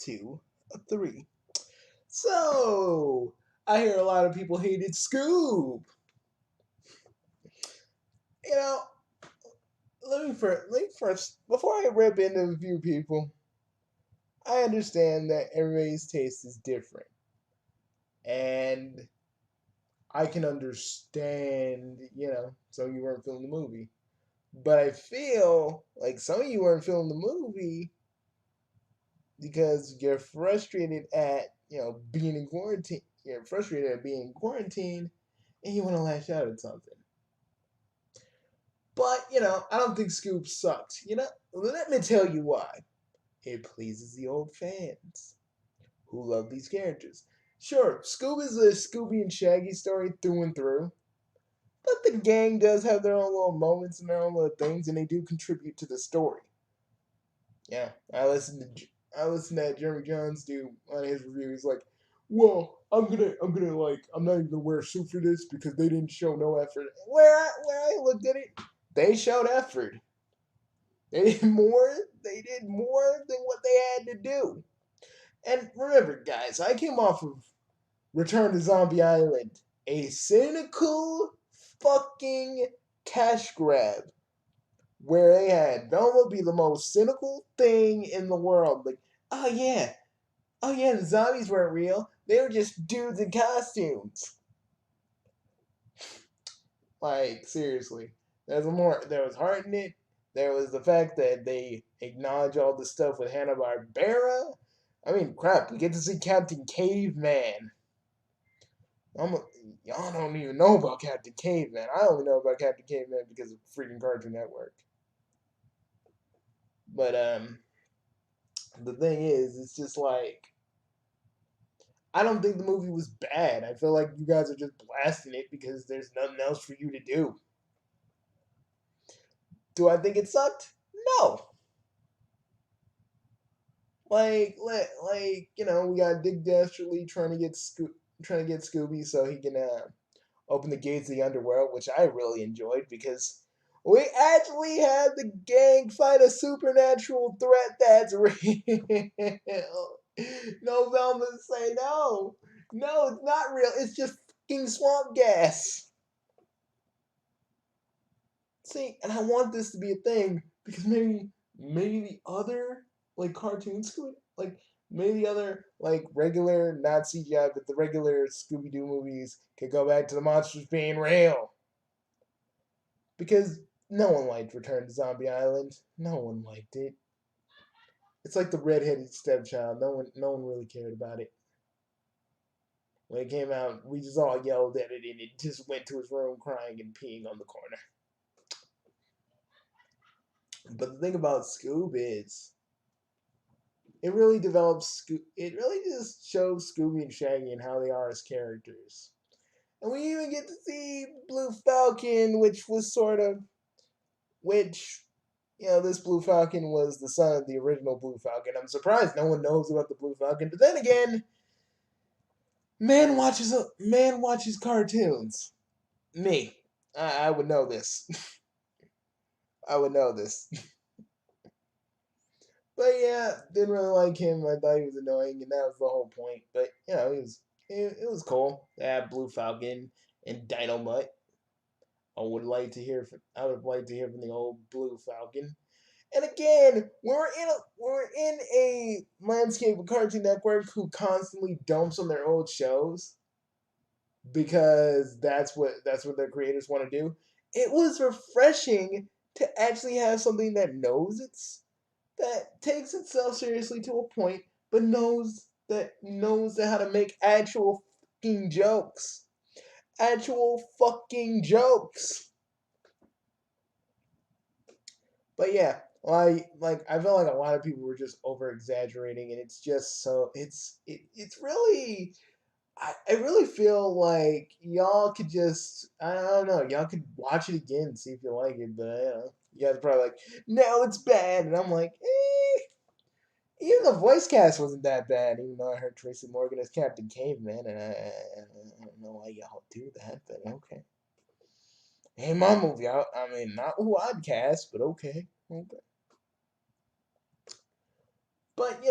2 of 3. So, I hear a lot of people hated Scoob. You know, let me first, before I rip into a few people, I understand that everybody's taste is different. And I can understand, some of you weren't feeling the movie. But I feel like some of you weren't feeling the movie because you're frustrated at, being in quarantine. You're frustrated at being in quarantine and you want to lash out at something. But, I don't think Scoob sucked. Let me tell you why. It pleases the old fans who love these characters. Sure, Scoob is a Scooby and Shaggy story through and through. But the gang does have their own little moments and their own little things, and they do contribute to the story. Yeah, I listened to Jeremy Jones do on his review. He's like, "Well, I'm not even gonna wear a suit for this because they didn't show no effort." Where I looked at it, they showed effort. They did more. They did more than what they had to do. And remember, guys, I came off of Return to Zombie Island, a cynical fucking cash grab where they had Velma be the most cynical thing in the world. Like, oh yeah, the zombies weren't real. They were just dudes in costumes. Like, seriously. There was heart in it. There was the fact that they acknowledge all the stuff with Hanna-Barbera. I mean, crap, we get to see Captain Caveman. Y'all don't even know about Captain Caveman. I only know about Captain Caveman because of freaking Cartoon Network. But the thing is, it's just like I don't think the movie was bad. I feel like you guys are just blasting it because there's nothing else for you to do. Do I think it sucked? No. We got Dick Dastardly trying to get Scooby so he can open the gates of the underworld, which I really enjoyed because we actually had the gang fight a supernatural threat that's real. No, Velma say no. No, it's not real. It's just fucking swamp gas. See, and I want this to be a thing because maybe the other cartoons could maybe the other regular not CGI but the regular Scooby Doo movies could go back to the monsters being real. Because no one liked Return to Zombie Island. No one liked it. It's like the redheaded stepchild. No one really cared about it. When it came out, we just all yelled at it and it just went to his room crying and peeing on the corner. But the thing about Scoob is it really it really just shows Scooby and Shaggy and how they are as characters. And we even get to see Blue Falcon, which this Blue Falcon was the son of the original Blue Falcon. I'm surprised no one knows about the Blue Falcon. But then again, man watches cartoons. Me. I would know this. I would know this. But yeah, didn't really like him. I thought he was annoying, and that was the whole point. But it was cool. They had Blue Falcon and Dynamite. I would like to hear from the old Blue Falcon. And again, we're in a landscape of Cartoon Network who constantly dumps on their old shows because that's what their creators want to do. It was refreshing to actually have something that takes itself seriously to a point, but knows how to make actual fucking jokes. Actual fucking jokes. But yeah, I feel like a lot of people were just over exaggerating, and it's just it's really I really feel like y'all could just I don't know y'all could watch it again and see if you like it, but you guys are probably like no it's bad, and I'm like even the voice cast wasn't that bad, even though I heard Tracy Morgan as Captain Caveman, and I don't know why y'all do that, but okay. Ain't my movie. I mean, not who I'd cast, but okay. Okay. But,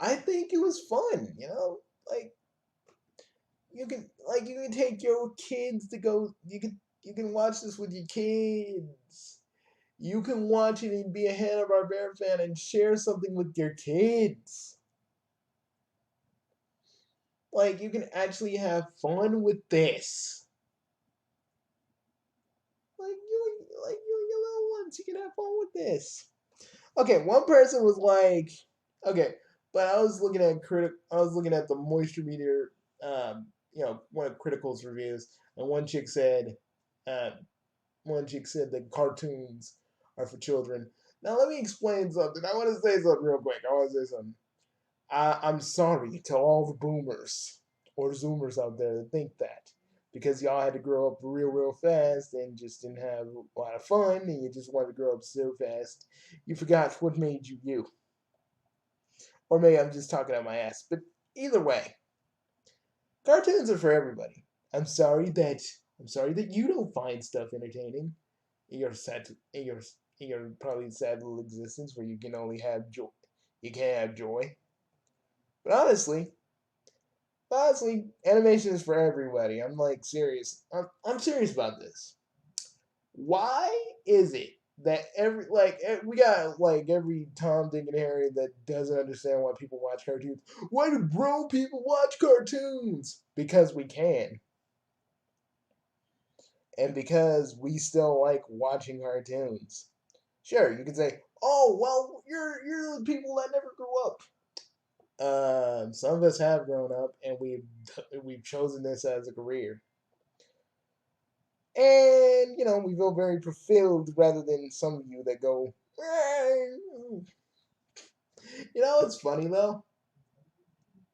I think it was fun, like you can take your kids to go. You can watch this with your kids. You can watch it and be a Hanna-Barbera fan and share something with your kids. Like you can actually have fun with this. Like you and your little ones, you can have fun with this. Okay, one person was like, okay, but I was looking at the moisture meter, one of Critical's reviews, and uh, one chick said that cartoons are for children. Now let me explain something. I want to say something real quick. I want to say something. I'm sorry to all the boomers or zoomers out there that think that because y'all had to grow up real fast and just didn't have a lot of fun and you just wanted to grow up so fast, you forgot what made you you. Or maybe I'm just talking out my ass. But either way, cartoons are for everybody. I'm sorry that I'm sorry that you don't find stuff entertaining in your sad in your probably sad little existence where you can only have joy. You can't have joy. But honestly, animation is for everybody. I'm like serious. I'm serious about this. Why is it that we got like every Tom, Dick, and Harry that doesn't understand why people watch cartoons? Why do grown people watch cartoons? Because we can, and because we still like watching cartoons. Sure, you can say, "Oh, well, you're the people that never grew up." Some of us have grown up, and we've chosen this as a career, and we feel very fulfilled rather than some of you that go. It's funny though,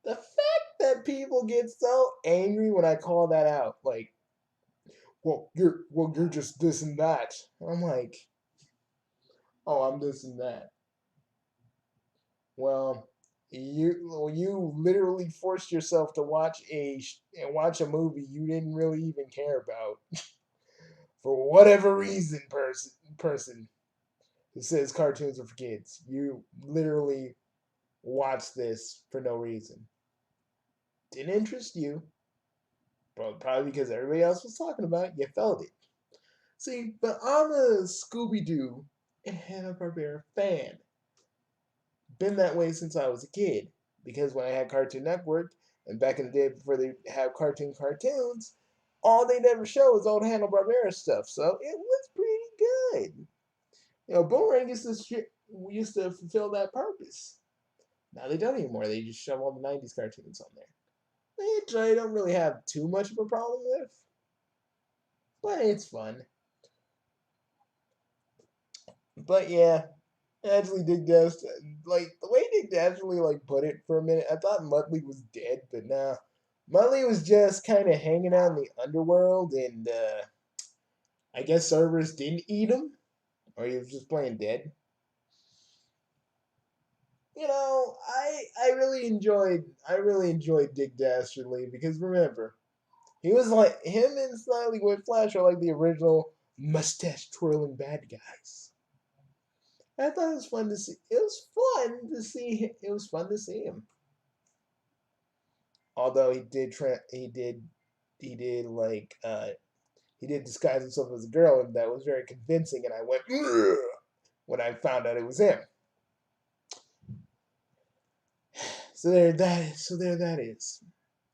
the fact that people get so angry when I call that out, like, well, you're just this and that. I'm like, oh, I'm this and that. Well, you literally forced yourself to watch a movie you didn't really even care about for whatever reason. Person who says cartoons are for kids, you literally watched this for no reason. Didn't interest you, probably because everybody else was talking about it. You felt it. See, but I'm a Scooby Doo and Hanna Barbera fan. Been that way since I was a kid. Because when I had Cartoon Network, and back in the day before they have cartoons, all they never show is old Hanna Barbera stuff. So it was pretty good. Boomerang used to fulfill that purpose. Now they don't anymore. They just shove all the '90s cartoons on there, which I don't really have too much of a problem with, but it's fun. But yeah, actually, Dick Dust, like the way Dick actually like put it for a minute, I thought Muttley was dead, but nah, Muttley was just kind of hanging out in the underworld, and I guess Cerberus didn't eat him, or he was just playing dead. I really enjoyed Dick Dastardly because remember, he was like him and Snidely Whiplash are like the original mustache twirling bad guys. I thought it was fun to see. It was fun to see. It was fun to see him. Although he did disguise himself as a girl, and that was very convincing. And I went "Ugh," when I found out it was him. So there that is.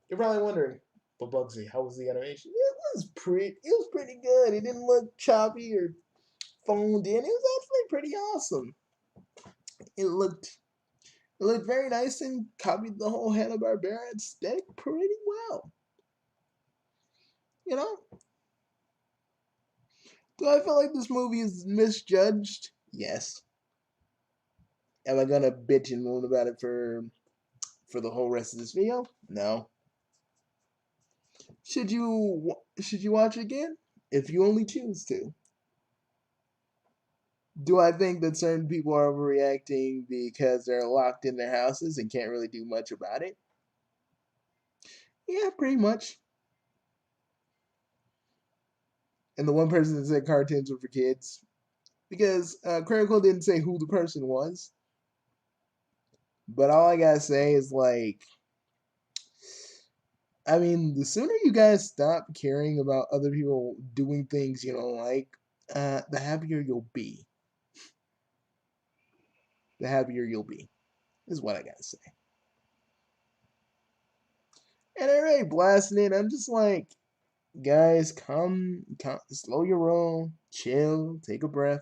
You're probably wondering, but Bugsy, how was the animation? It was pretty good. It didn't look choppy or phoned in. It was actually pretty awesome. It looked it looked very nice and copied the whole Hanna Barbera aesthetic pretty well. You know, do I feel like this movie is misjudged? Yes. Am I gonna bitch and moan about it for the whole rest of this video? No. Should you watch it again? If you only choose to. Do I think that certain people are overreacting because they're locked in their houses and can't really do much about it? Yeah, pretty much. And the one person that said cartoons were for kids, because Critical didn't say who the person was. But all I gotta say is like, I mean, the sooner you guys stop caring about other people doing things you don't like, the happier you'll be. The happier you'll be, is what I gotta say. And I already blasting it. I'm just like, guys, come, slow your roll, chill, take a breath,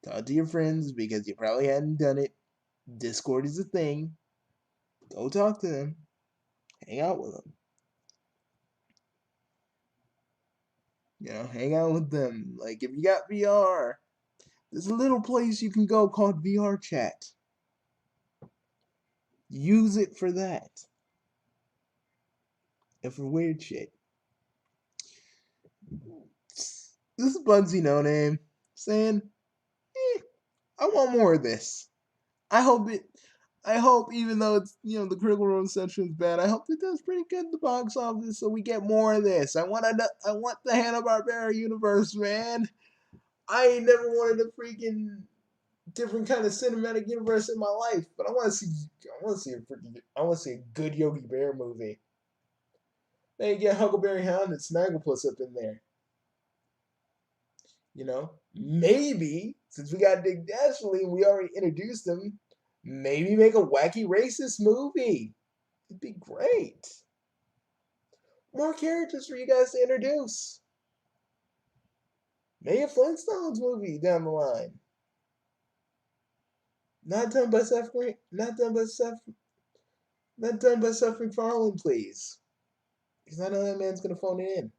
talk to your friends because you probably hadn't done it. Discord is a thing. Go talk to them, hang out with them. Hang out with them. Like, if you got VR, there's a little place you can go called VR Chat. Use it for that. And for weird shit. This is Bugsy No Name saying, I want more of this. I hope it. I hope, even though it's the Critical Role section is bad, I hope it does pretty good at the box office, so we get more of this. I want the Hanna-Barbera Universe, man. I ain't never wanted a freaking different kind of cinematic universe in my life, but I want to see. I want to see a good Yogi Bear movie. They get Huckleberry Hound and Snagglepuss up in there. Maybe since we got Dick Dastardly and we already introduced him, maybe make a wacky racist movie. It'd be great. More characters for you guys to introduce. Maybe a Flintstones movie down the line. Not done by Seth. Not done by Seth MacFarlane, please. Because I know that man's gonna phone it in.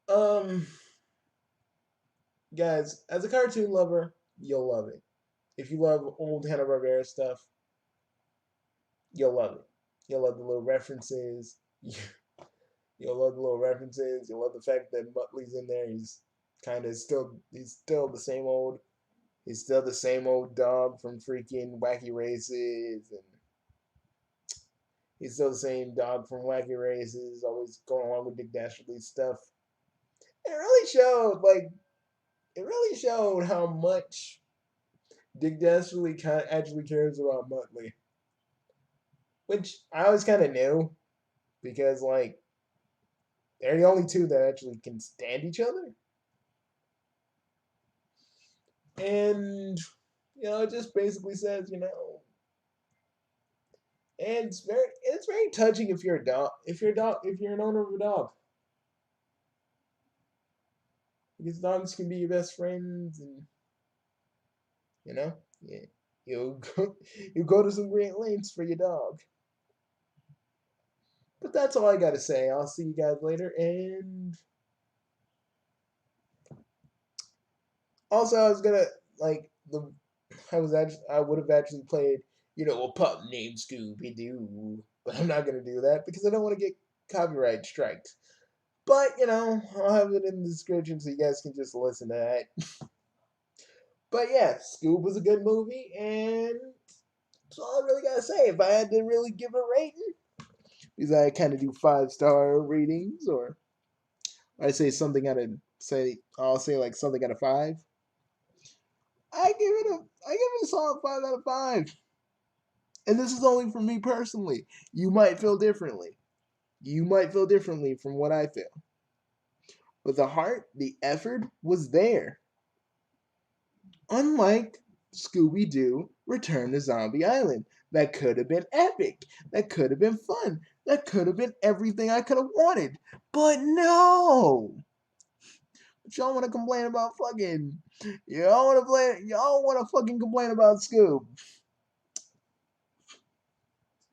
Um, guys, as a cartoon lover, you'll love it. If you love old Hanna-Barbera stuff, you'll love it. You'll love the little references. You'll love the little references. You'll love the fact that Muttley's in there. He's still the same old. He's still the same old dog from freaking Wacky Races, and he's still the same dog from Wacky Races, always going along with Dick Dastardly's stuff. And it really showed how much Dick Dastardly kind of actually cares about Muttley, which I always kind of knew because they're the only two that actually can stand each other. And it just basically says, and it's very touching if you're a dog, if you're an owner of a dog, because dogs can be your best friends, and yeah, you go to some great lengths for your dog. But that's all I gotta say. I'll see you guys later, and also I was gonna like the I would have actually played a pup named Scooby Doo, but I'm not gonna do that because I don't want to get copyright striked. But I'll have it in the description so you guys can just listen to that. But yeah, Scoob was a good movie, and that's all I really gotta say. If I had to really give a rating, because I kind of do 5-star ratings, or I say something out of I'll say like something out of 5. I give it a solid 5 out of 5. And this is only for me personally. You might feel differently. You might feel differently from what I feel. But the effort was there. Unlike Scooby Doo Return to Zombie Island, that could have been epic. That could have been fun. That could have been everything I could have wanted. But no! But y'all want to complain about fucking. Y'all want to fucking complain about Scoob.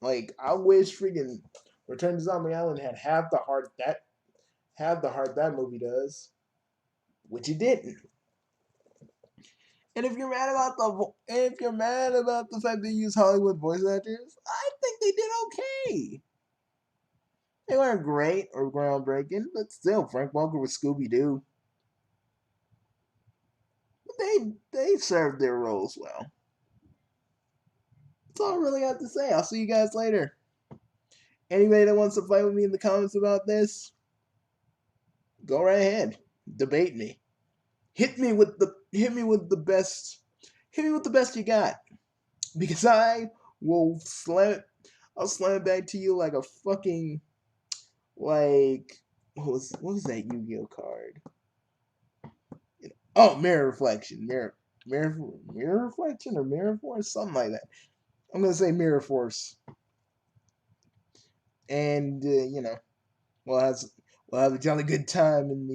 Like, I wish freaking Return to Zombie Island had half the heart that movie does, which it didn't. And if you're mad about the fact they use Hollywood voice actors, I think they did okay. They weren't great or groundbreaking, but still, Frank Welker was Scooby Doo. They served their roles well. That's all I really have to say. I'll see you guys later. Anybody that wants to fight with me in the comments about this, go right ahead. Debate me. hit me with the best you got, because will slam it. I'll slam it back to you like a fucking like what was that Yu-Gi-Oh card? Oh, mirror reflection, mirror mirror reflection or mirror force, something like that. I'm gonna say mirror force, and we'll have we'll have a jolly good time in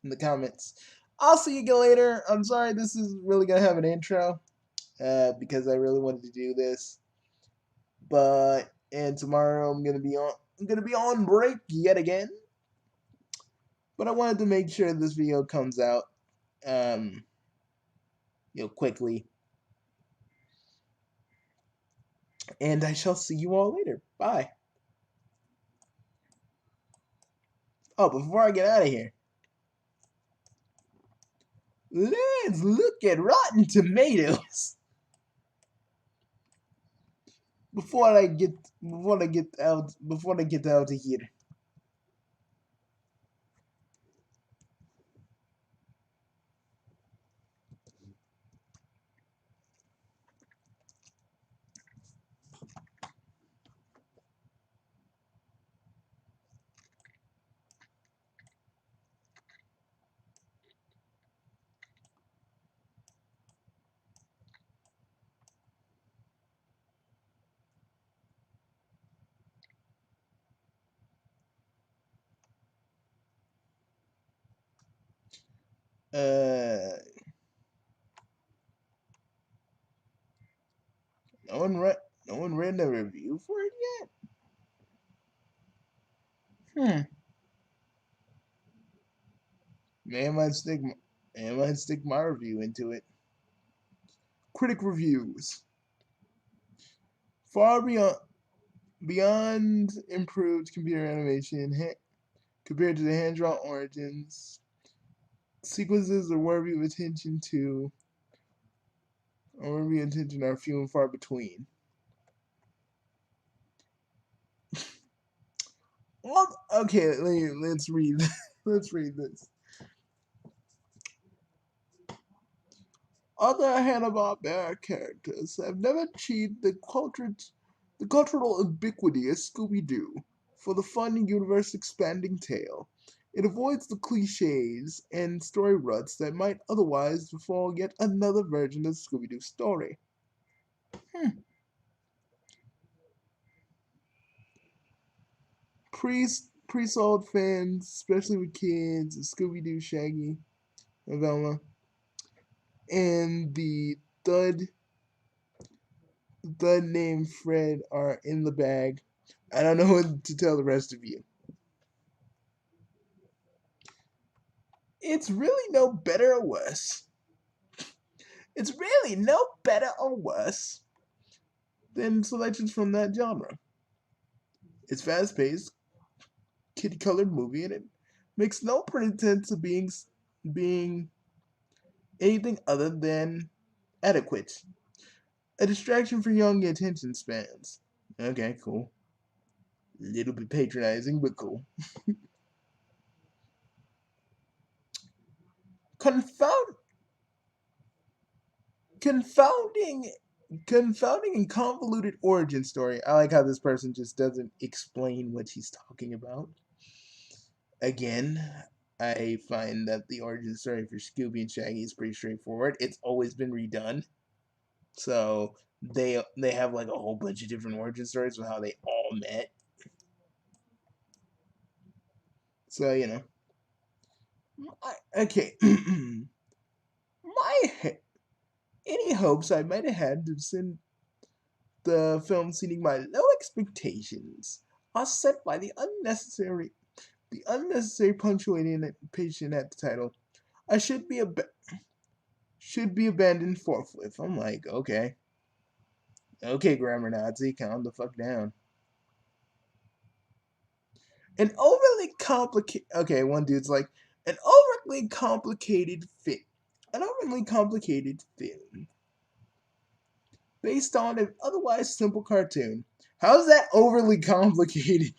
the comments. I'll see you again later. I'm sorry this is really gonna have an intro, because I really wanted to do this, but and tomorrow I'm gonna be on break yet again. But I wanted to make sure this video comes out um quickly. And I shall see you all later. Bye. Oh, before I get out of here, let's look at Rotten Tomatoes. Before I get out of here. Uh, no one read no one read the review for it yet. Man might stick my review into it. Critic reviews. Far beyond improved computer animation compared to the hand-drawn origins, sequences are worthy of attention are few and far between. Well, okay, let's read. Let's read this. Other Hanna-Barbera characters have never achieved the cultural ubiquity as Scooby-Doo for the fun universe-expanding tale. It avoids the cliches and story ruts that might otherwise befall yet another version of the Scooby-Doo story. Pre-sold fans, especially with kids, Scooby-Doo, Shaggy, and Velma, and the thud named Fred are in the bag. I don't know what to tell the rest of you. It's really no better or worse. It's really no better or worse than selections from that genre. It's fast-paced, kid-colored movie, and it makes no pretense of being anything other than adequate. A distraction for young attention spans. Okay, cool. A little bit patronizing, but cool. Confound confounding and convoluted origin story. I like how this person just doesn't explain what he's talking about. Again, I find that the origin story for Scooby and Shaggy is pretty straightforward. It's always been redone. So they have like a whole bunch of different origin stories of how they all met. So, okay. My any hopes I might have had to send the film exceeding my low expectations are set by the unnecessary punctuating at the title. I should be abandoned forthwith. I'm like, okay, grammar Nazi, calm the fuck down. An overly complicated. Okay, one dude's like an overly complicated fit. An overly complicated film based on an otherwise simple cartoon. How is that overly complicated?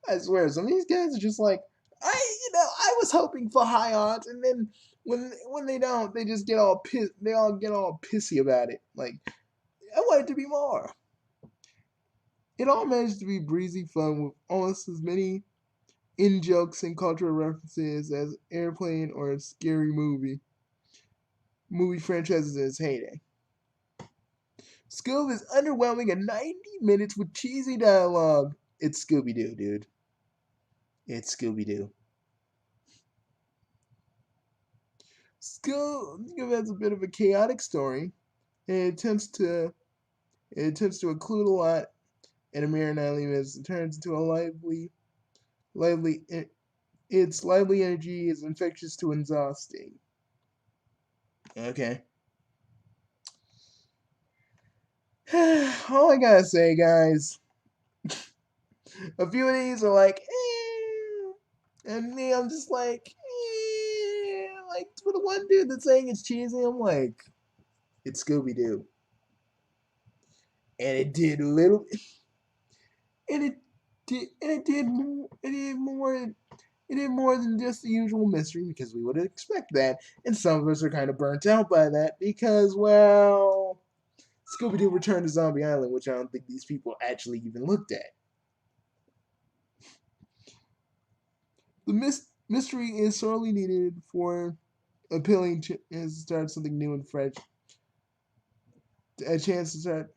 I swear, some of these guys are just like, I was hoping for high odds, and then when they don't, they just get all they all get all pissy about it. Like I want it to be more. It all managed to be breezy fun with almost as many in jokes and cultural references as Airplane or a Scary movie franchises in its heyday. Scoob is underwhelming at 90 minutes with cheesy dialogue. It's Scooby Doo, dude. It's Scooby Doo. Scoob has a bit of a chaotic story, and it attempts to include a lot in a mere 90 minutes. It turns into a lively. Its lively energy is infectious to exhausting. Okay. All I gotta say, guys, a few of these are like, and me, I'm just like, like for the one dude that's saying it's cheesy, I'm like, it's Scooby Doo, and it did little, and it did more than just the usual mystery because we would expect that, and some of us are kind of burnt out by that because, well, Scooby Doo Return to Zombie Island, which I don't think these people actually even looked at. The mystery is sorely needed for appealing to start something new and fresh. A chance to start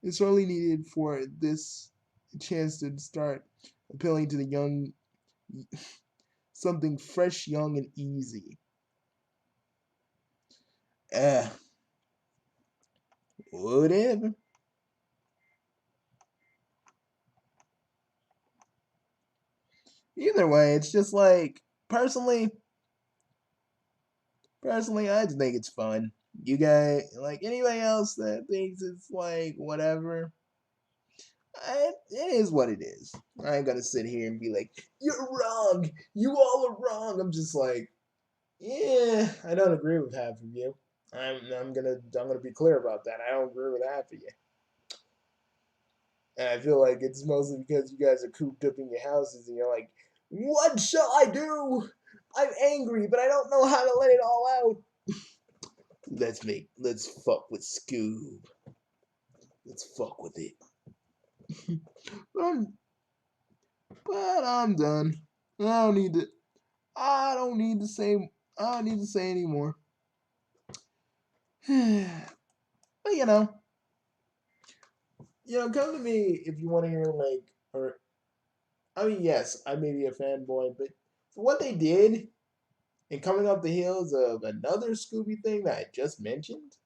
is sorely needed for this chance to start appealing to the young, something fresh, young, and easy. Ah, whatever. Either way, it's just like personally, I just think it's fun. You guys, like anybody else that thinks it's like whatever, it is what it is. I ain't gonna sit here and be like, "You're wrong. You all are wrong." I'm just like, yeah, I don't agree with half of you. I'm gonna be clear about that. I don't agree with half of you, and I feel like it's mostly because you guys are cooped up in your houses and you're like, "What shall I do? I'm angry, but I don't know how to let it all out." Let's fuck with Scoob. Let's fuck with it. But I'm done. I don't need to. I don't need to say. I don't need to say anymore. But come to me if you want to hear like, or I mean, yes, I may be a fanboy, but for what they did and coming off the heels of another Scooby thing that I just mentioned,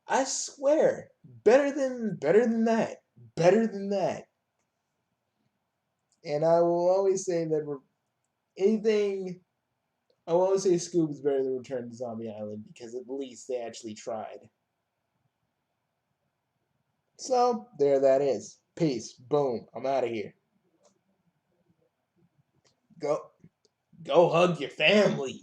I swear, better than that. And I will always say that anything. I will always say Scoob is better than Return to Zombie Island because at least they actually tried. So there, that is. Peace. Boom. I'm out of here. Go, go hug your family.